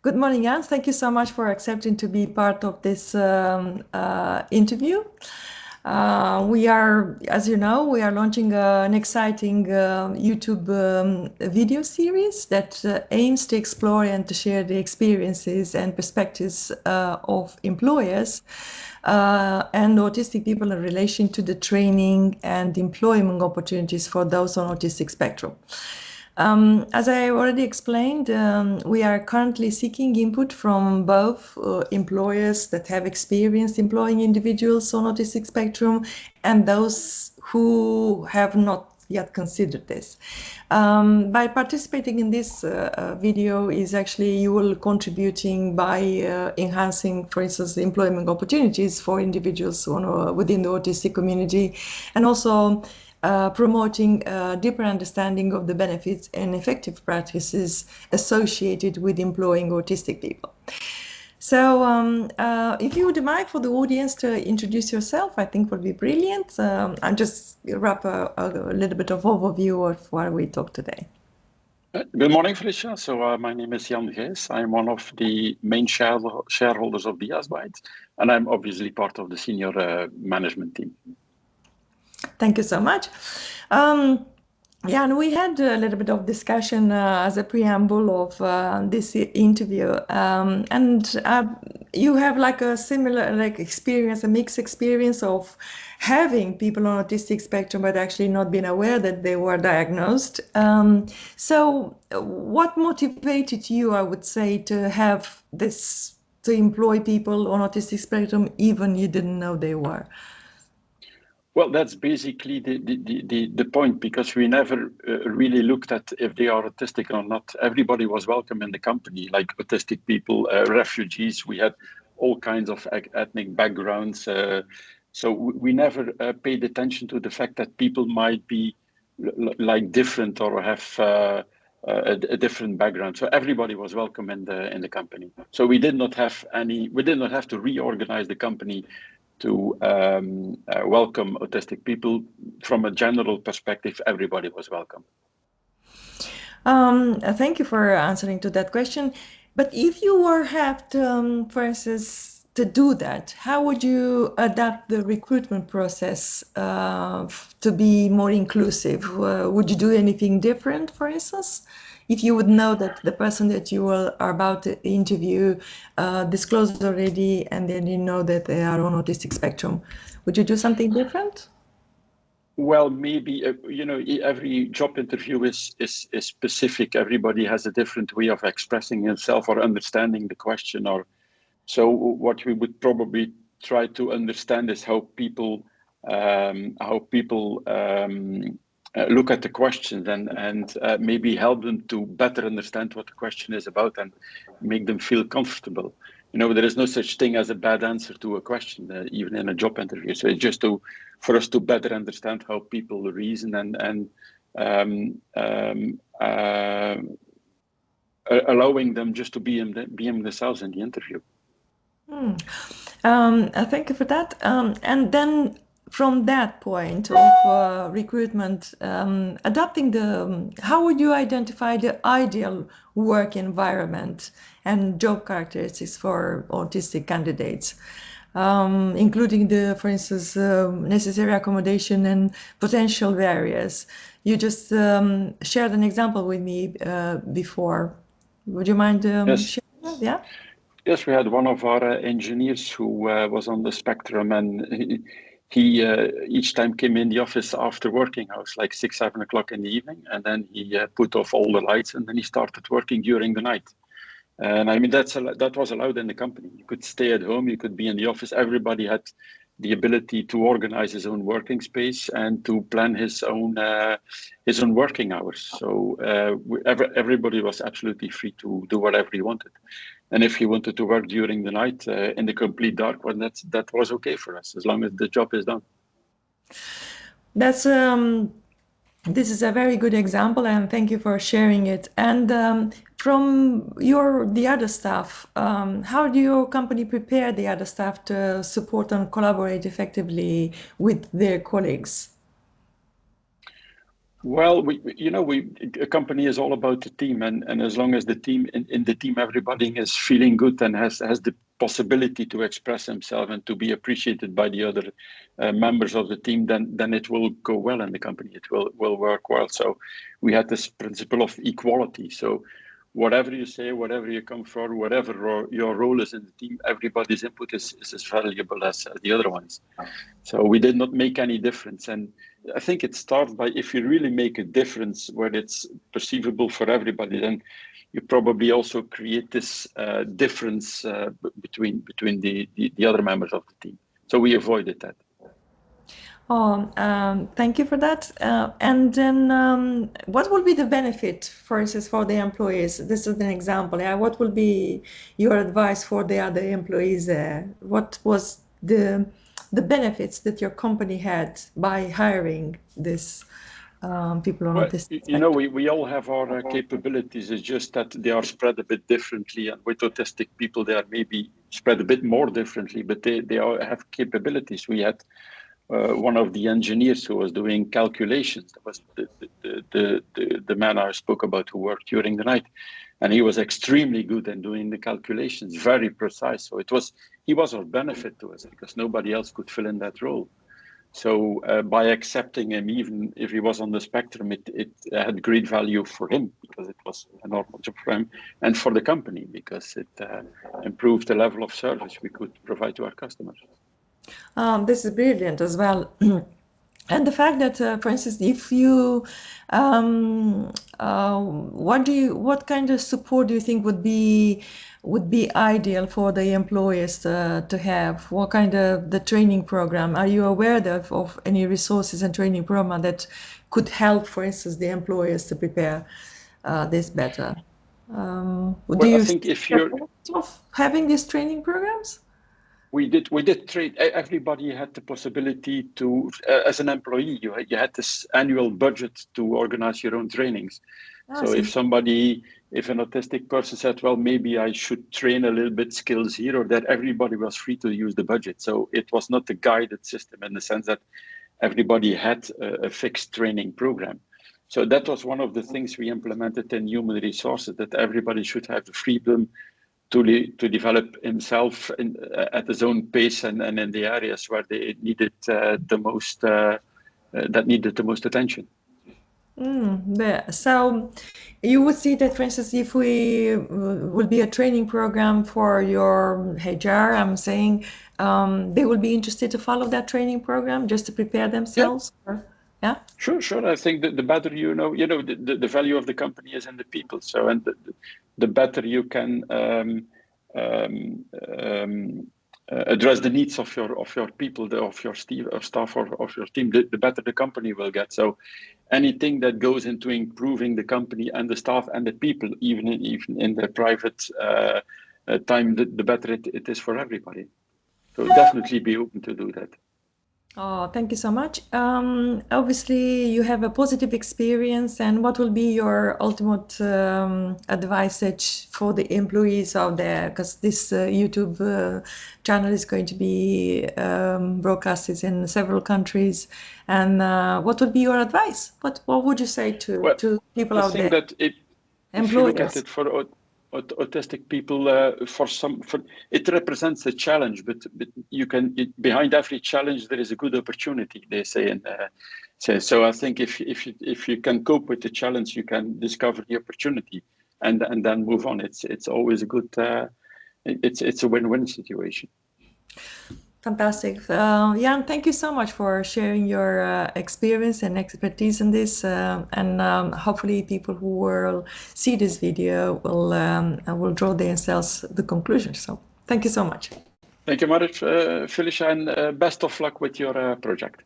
Good morning, Jan. Thank you so much for accepting to be part of this interview. We are, as you know, we are launching an exciting YouTube video series that aims to explore and to share the experiences and perspectives of employers and autistic people in relation to the training and employment opportunities for those on autistic spectrum. As I already explained, we are currently seeking input from both employers that have experienced employing individuals on autistic spectrum and those who have not yet considered this. By participating in this video is actually you will contributing by enhancing, for instance, the employment opportunities for individuals within the autistic community, and also promoting a deeper understanding of the benefits and effective practices associated with employing autistic people. So if you would like for the audience to introduce yourself, I think would be brilliant. I'll just wrap a little bit of overview of what we talked today. Good morning, Feliciea. So my name is Ghys. I'm one of the main shareholders of the ASP Voices, and I'm obviously part of the senior management team. Thank you so much. Yeah, and we had a little bit of discussion as a preamble of this interview, and you have like a similar experience, a mixed experience of having people on autistic spectrum but actually not being aware that they were diagnosed. So what motivated you, I would say, to have this, to employ people on autistic spectrum even you didn't know they were? Well, that's basically the point, because we never really looked at if they are autistic or not. Everybody was welcome in the company, like autistic people, refugees. We had all kinds of ethnic backgrounds. So we never paid attention to the fact that people might be like different or have a different background. So everybody was welcome in the company. So we did not have to reorganize the company to welcome autistic people. From a general perspective, everybody was welcome. Thank you for answering to that question. But if you were have to, for instance, to do that, how would you adapt the recruitment process to be more inclusive? Would you do anything different, for instance? If you would know that the person that you are about to interview disclosed already, and then you know that they are on autistic spectrum, would you do something different? Well, maybe, you know, every job interview is specific. Everybody has a different way of expressing himself or understanding the question. Or so what we would probably try to understand is how people look at the questions and maybe help them to better understand what the question is about and make them feel comfortable. You know, there is no such thing as a bad answer to a question, even in a job interview. So it's just for us to better understand how people reason and allowing them just to be themselves in the interview. Thank you for that. And then from that point of recruitment, adopting how would you identify the ideal work environment and job characteristics for autistic candidates, including for instance, necessary accommodation and potential barriers? You just shared an example with me before. Would you mind sharing that? Yeah. Yes, we had one of our engineers who was on the spectrum, and he each time came in the office after working hours, like 6, 7 o'clock in the evening, and then he put off all the lights, and then he started working during the night. And I mean, that was allowed in the company. You could stay at home, you could be in the office. Everybody had the ability to organize his own working space and to plan his own working hours. So everybody was absolutely free to do whatever he wanted. And if he wanted to work during the night in the complete dark, well, that was okay for us, as long as the job is done. That's this is a very good example, and thank you for sharing it. And from the other staff, how do your company prepare the other staff to support and collaborate effectively with their colleagues? Well, a company is all about the team, and as long as the team in the team, everybody is feeling good and has the possibility to express himself and to be appreciated by the other members of the team, then it will go well in the company. It will work well. So we had this principle of equality. So whatever you say, whatever you come for, whatever your role is in the team, everybody's input is as valuable as the other ones. So we did not make any difference. And I think it starts by, if you really make a difference where it's perceivable for everybody, then you probably also create this difference between the other members of the team. So we avoided that. Thank you for that. And then what will be the benefit, for instance, for the employees? This is an example. Yeah? What will be your advice for the other employees there? What was the benefits that your company had by hiring this people on this spectrum? We all have our capabilities. It's just that they are spread a bit differently, and with autistic people they are maybe spread a bit more differently, but they all have capabilities. We had one of the engineers who was doing calculations. That was the man I spoke about who worked during the night, and he was extremely good in doing the calculations, very precise. So he was of benefit to us because nobody else could fill in that role. So by accepting him, even if he was on the spectrum, it had great value for him because it was a normal job for him, and for the company because it improved the level of service we could provide to our customers. This is brilliant as well. And the fact that, for instance, if you, what kind of support do you think would be ideal for the employers to have? What kind of the training program? Are you aware of any resources and training program that could help, for instance, the employers to prepare this better? Do you think if you're having these training programs? We did train. Everybody had the possibility to, as an employee, you had this annual budget to organize your own trainings. So if an autistic person said, well, maybe I should train a little bit skills here or that, everybody was free to use the budget. So it was not a guided system in the sense that everybody had a fixed training program. So that was one of the things we implemented in human resources, that everybody should have the freedom to develop himself at his own pace and in the areas where they needed the most attention. So you would see that, for instance, if we would be a training program for your HR, I'm saying they will be interested to follow that training program just to prepare themselves. Yeah. Yeah? Sure. I think that the better the value of the company is in the people. So, and the better you can address the needs of your people, of your staff, or of your team, the better the company will get. So, anything that goes into improving the company and the staff and the people, even in the private time, the better it is for everybody. So, definitely be open to do that. Oh, thank you so much. Obviously, you have a positive experience, and what will be your ultimate advice for the employees out there? Because this YouTube channel is going to be broadcasted in several countries. And what would be your advice? What would you say to people out there? I think that if you look at it for autistic people, it represents a challenge, but behind every challenge there is a good opportunity, they say. So I think if you can cope with the challenge, you can discover the opportunity and then move on. It's always a good it's a win-win situation. Fantastic. Jan, thank you so much for sharing your experience and expertise in this. And hopefully people who will see this video will draw themselves the conclusion. So thank you so much. Thank you, Marit, Feliciea, and best of luck with your project.